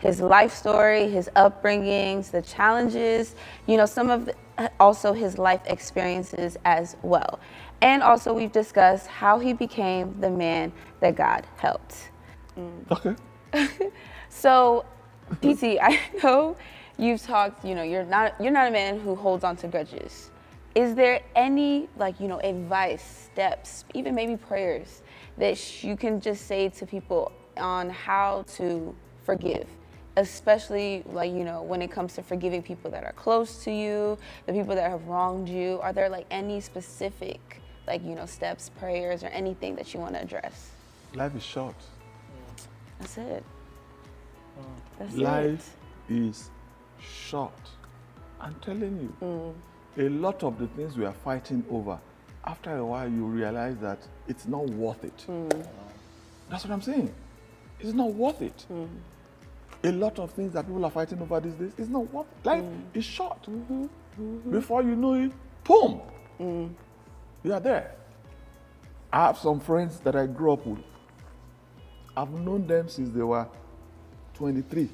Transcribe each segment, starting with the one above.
his life story, his upbringings, the challenges, some of also his life experiences as well. And also we've discussed how he became the man that God helped. Okay. So, PT, I know you've talked, you're not a man who holds on to grudges. Is there any advice, steps, even maybe prayers that you can just say to people on how to forgive, especially when it comes to forgiving people that are close to you, the people that have wronged you? Are there any specific steps, prayers, or anything that you want to address? Life is short. That's it. That's Life is short. I'm telling you, a lot of the things we are fighting over, after a while you realize that it's not worth it. That's what I'm saying. It's not worth it. A lot of things that people are fighting over these days, it's not worth it. Life is short. Before you know it, boom, you are there. I have some friends that I grew up with. I've known them since they were 23,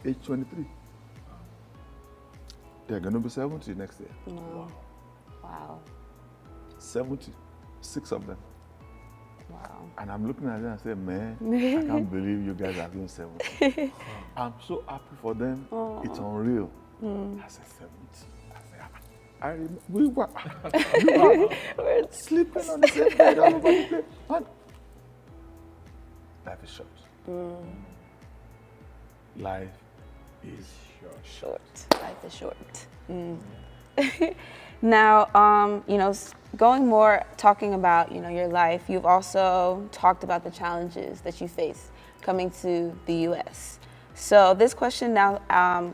age 23. They're going to be 70 next year. Wow. 70, 6 of them. Wow. And I'm looking at them and saying, man, I can't believe you guys are doing 70. I'm so happy for them. It's unreal. I said 70. We were sleeping on the same bed all over the place. And life is short. Life is short. Life is short. Now, going more, talking about, your life, you've also talked about the challenges that you face coming to the U.S. So this question now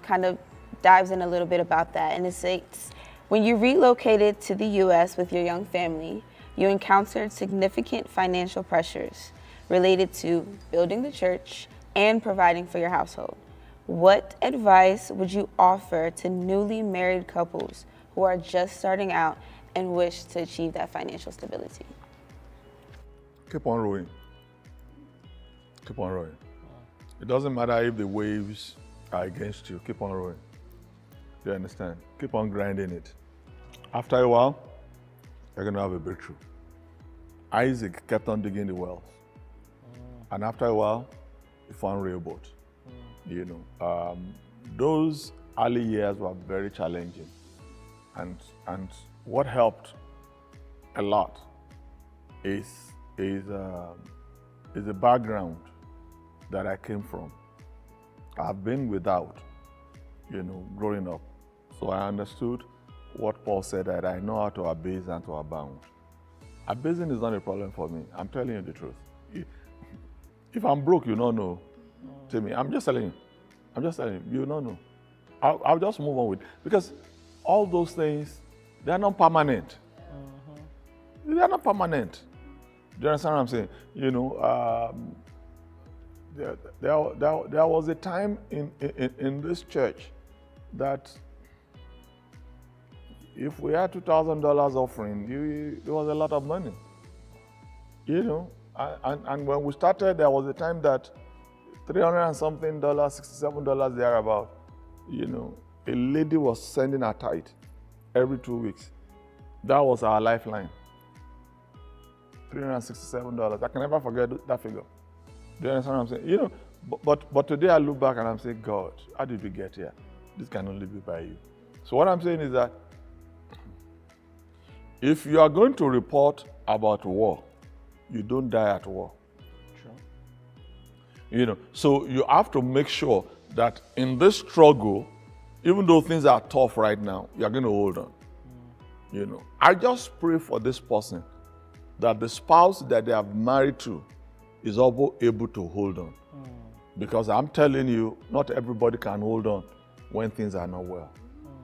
kind of dives in a little bit about that. And it states, when you relocated to the U.S. with your young family, you encountered significant financial pressures related to building the church and providing for your household. What advice would you offer to newly married couples who are just starting out and wish to achieve that financial stability? keep on rowing. Keep on rowing. It doesn't matter if the waves are against you, keep on rowing. You understand? Keep on grinding it. After a while, you're going to have a breakthrough. Isaac kept on digging the wells. And after a while, he found Rehoboth. Those early years were very challenging. And what helped a lot is the background that I came from. I've been without, growing up. So I understood what Paul said, that I know how to abase and to abound. Abasing is not a problem for me. I'm telling you the truth. If I'm broke, you don't know. Tell me, I'm just telling you. You don't know. I'll just move on with it. Because all those things, they're not permanent. They're not permanent. Do you understand what I'm saying? There was a time in this church that if we had $2,000 offering, there was a lot of money. And when we started, there was a time that $300 and something, $67 thereabout. A lady was sending her tithe every 2 weeks. That was our lifeline. $367. I can never forget that figure. Do you understand what I'm saying? But today I look back and I'm saying, God, how did we get here? This can only be by you. So what I'm saying is that if you are going to report about war, you don't die at war. Sure. So you have to make sure that in this struggle, even though things are tough right now, you're going to hold on. I just pray for this person that the spouse that they have married to is also able to hold on. Because I'm telling you, not everybody can hold on when things are not well.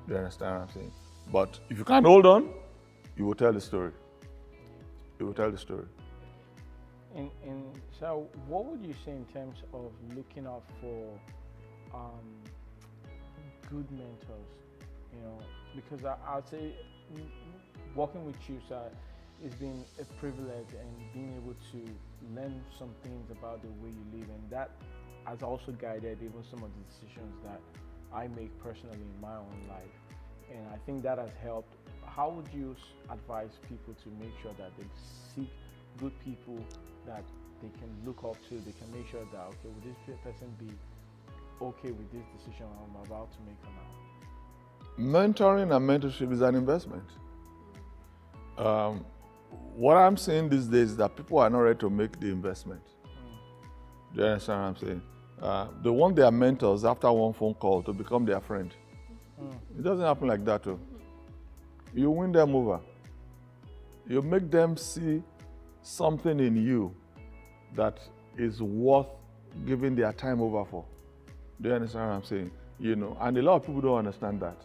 Do you understand what I'm saying? But if you can hold on, you will tell the story. You will tell the story. So what would you say in terms of looking out for good mentors? Because I'd say working with you, sir, it's been a privilege, and being able to learn some things about the way you live, and that has also guided even some of the decisions that I make personally in my own life. And I think that has helped. How would you advise people to make sure that they seek good people that they can look up to? They can make sure that, okay, will this person be okay with this decision I'm about to make or not? Mentoring and mentorship is an investment. What I'm saying these days is that people are not ready to make the investment. Do you understand what I'm saying? They want their mentors after one phone call to become their friend. It doesn't happen like that, too. You win them over. You make them see something in you that is worth giving their time over for. Do you understand what I'm saying? You know, and a lot of people don't understand that.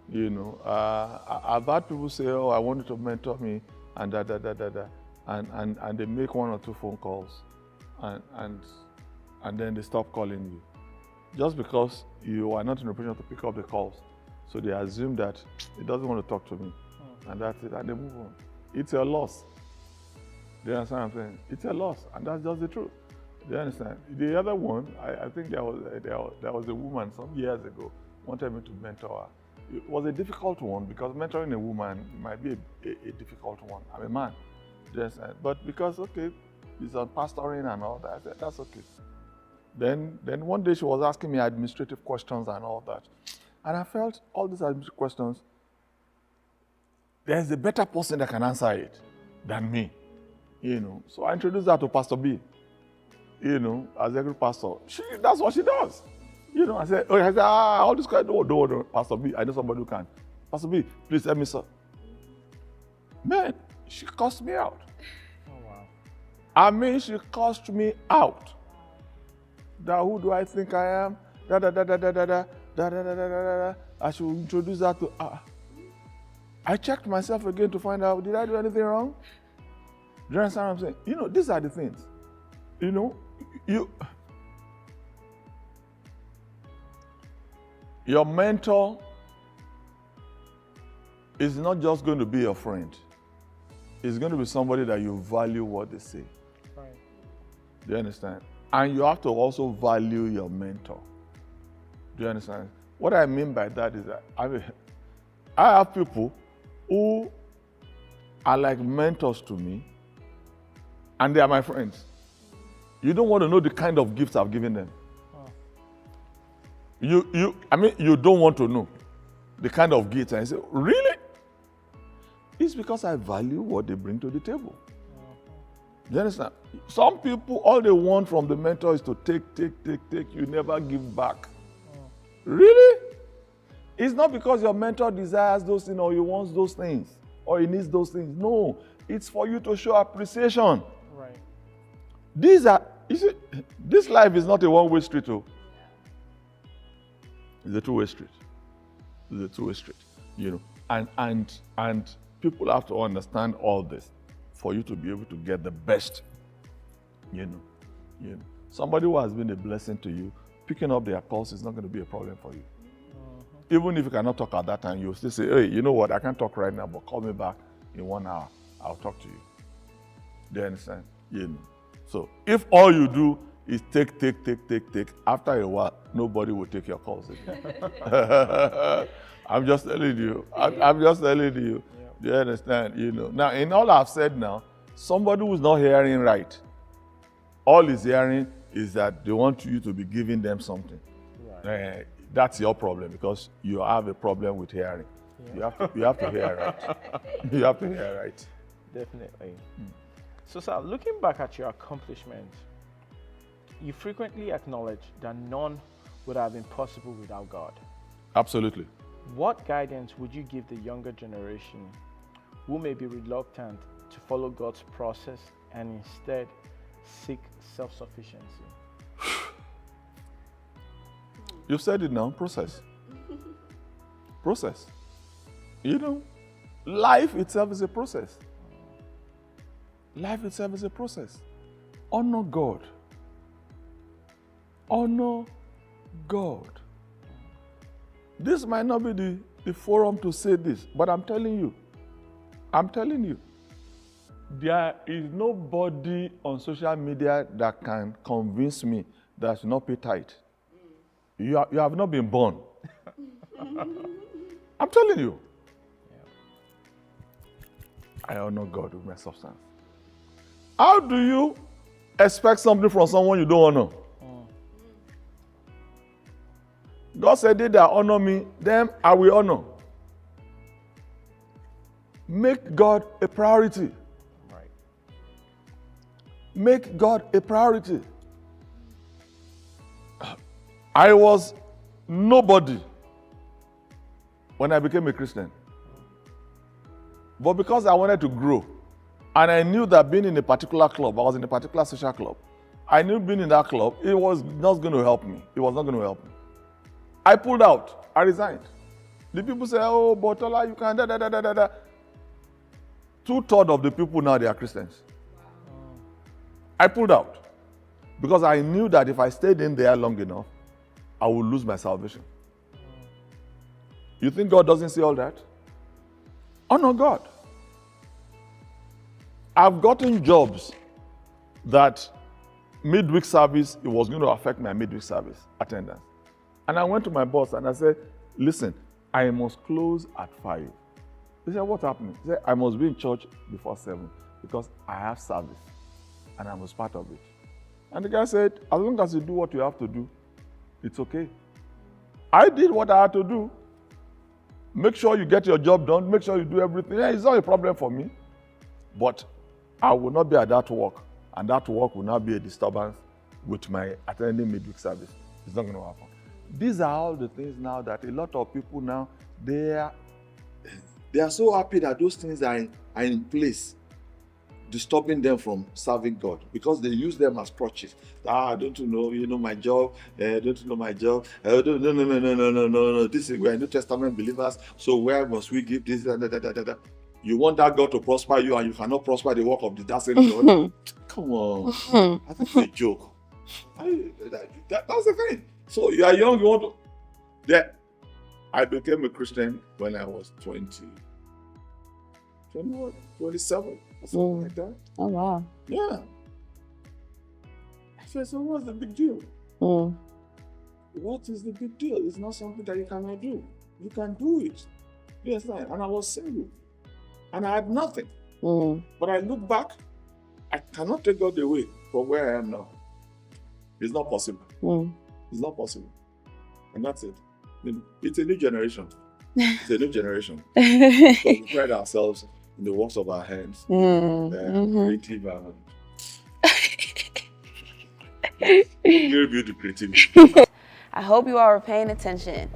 You know, I've had people say, "Oh, I want you to mentor me," and and they make one or two phone calls, and then they stop calling you, just because you are not in a position to pick up the calls. So they assume that he doesn't want to talk to me, and that's it, and they move on. It's a loss. Do you understand what I'm saying? It's a loss, and that's just the truth. Do you understand? The other one, I think there was a woman some years ago wanted me to mentor her. It was a difficult one because mentoring a woman might be a difficult one. I'm a man. Yes, but because, okay, it's on pastoring and all that, I said, that's okay. Then one day she was asking me administrative questions and all that. And I felt all these administrative questions, there's a better person that can answer it than me. You know, so I introduced her to Pastor B, you know, as a group pastor. That's what she does. You know, I said, all this guy, no, Pastor B, I know somebody who can. Pastor B, please help me, sir. Man, she cussed me out. Oh, wow. I mean, she cussed me out. That who do I think I am? I should introduce her to her. I checked myself again to find out, did I do anything wrong? Do you understand what I'm saying? You know, these are the things. You know, your mentor is not just going to be your friend. It's going to be somebody that you value what they say. Right. Do you understand? And you have to also value your mentor. Do you understand? What I mean by that is that I have people who are like mentors to me, and they are my friends. You don't want to know the kind of gifts I've given them. You don't want to know the kind of gifts. And I say, really? It's because I value what they bring to the table. Do you understand? Some people, all they want from the mentor is to take. You never give back. Really? It's not because your mentor desires those things or he wants those things or he needs those things. No, it's for you to show appreciation. Right. This life is not a one-way street. Oh. It's a two-way street. It's a two-way street. You know, and people have to understand all this for you to be able to get the best. You know. Somebody who has been a blessing to you, picking up their calls is not going to be a problem for you. Even if you cannot talk at that time, you'll still say, hey, you know what, I can't talk right now, but call me back in 1 hour. I'll talk to you. Do you understand? You know. So if all you do is take, after a while, nobody will take your calls again. I'm just telling you. I'm just telling you. Yeah. Do you understand? You know. Now, in all I've said now, somebody who's not hearing right, all he's hearing is that they want you to be giving them something. Right. That's your problem because you have a problem with hearing. Yeah. You have to hear right. You have to hear right. Definitely. So, sir, looking back at your accomplishments, you frequently acknowledge that none would have been possible without God. Absolutely. What guidance would you give the younger generation who may be reluctant to follow God's process and instead seek self-sufficiency? You've said it now, process. Process. You know, life itself is a process. Life itself is a process. Honor God. Honor God. This might not be the forum to say this, but I'm telling you, there is nobody on social media that can convince me that should not pay tithe. You have not been born. I'm telling you. I honor God with my substance. How do you expect something from someone you don't honor? God said, they that honor me, them I will honor. Make God a priority. Right. Make God a priority. I was nobody when I became a Christian. But because I wanted to grow, and I knew that being in a particular club, I was in a particular social club, I knew being in that club, it was not going to help me. It was not going to help me. I pulled out. I resigned. The people say, oh, but Tola, you can da. 2/3 of the people now, they are Christians. I pulled out because I knew that if I stayed in there long enough, I would lose my salvation. You think God doesn't see all that? Honor God. I've gotten jobs that midweek service, it was going to affect my midweek service attendance. And I went to my boss and I said, listen, I must close at 5. He said, what's happening? He said, I must be in church before 7 because I have service and I was part of it. And the guy said, as long as you do what you have to do, it's okay. I did what I had to do. Make sure you get your job done. Make sure you do everything. Yeah, it's not a problem for me. But I will not be at that work. And that work will not be a disturbance with my attending midweek service. It's not going to happen. These are all the things now that a lot of people now, they are so happy that those things are in place, disturbing them from serving God because they use them as crutches. Don't you know my job? Don't you know my job? No. This is, we're New Testament believers, so where must we give this? You want that God to prosper you and you cannot prosper the work of that same God? Come on. I think it's a joke. That's the thing. So you are young, you want to... Yeah. I became a Christian when I was 20. 21, 27, or something like that. Oh, wow. Yeah. I said, so what's the big deal? What is the big deal? It's not something that you cannot do. You can do it. Yes, and I was single. And I had nothing. But I look back, I cannot take God away from where I am now. It's not possible. It's not possible. And that's it. It's a new generation. It's a new generation. Because we pride ourselves in the works of our hands. Creative and very beautiful creativity. I hope you all are paying attention.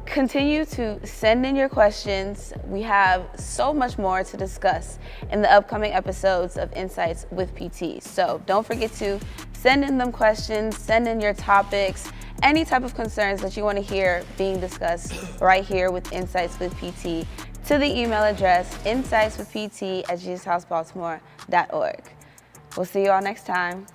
Continue to send in your questions. We have so much more to discuss in the upcoming episodes of Insights with PT. So don't forget to send in them questions, send in your topics, any type of concerns that you want to hear being discussed right here with Insights with PT to the email address insightswithpt@jesushousebaltimore.org. We'll see you all next time.